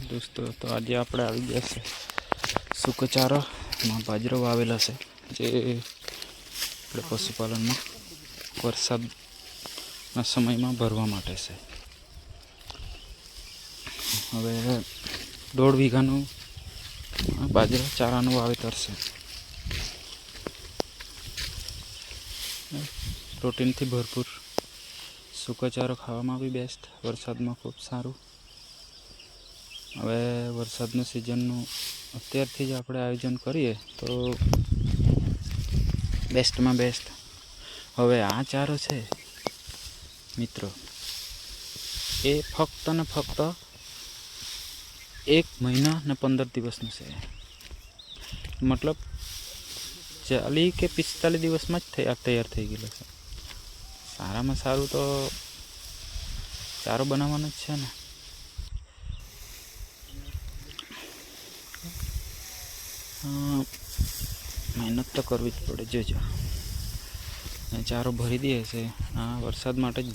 દોસ્તો, તો આજે આપણે આવી ગયા છે સુકોચારામાં બાજરો વાવેલો છે, જે આપણે પશુપાલનમાં વરસાદના સમયમાં ભરવા માટે છે. હવે 1.5 વીઘાનું બાજરો ચારાનું વાવેતર છે. પ્રોટીનથી ભરપૂર સુકોચારો ખાવામાં બી બેસ્ટ, વરસાદમાં ખૂબ સારું. હવે વરસાદનું સિઝનનું અત્યારથી જ આપણે આયોજન કરીએ તો બેસ્ટમાં બેસ્ટ. હવે આ ચારો છે મિત્રો, એ ફક્ત ને ફક્ત 1 મહિના ને 15 દિવસનું છે. મતલબ 40 કે 45 દિવસમાં જ તૈયાર થઈ ગયેલો છે. સારામાં સારું તો ચારો બનાવવાનો જ છે ને. મહેનત તો કરવી જ પડે. જોજો ચારો ભરી દે છે આ વરસાદ માટે જ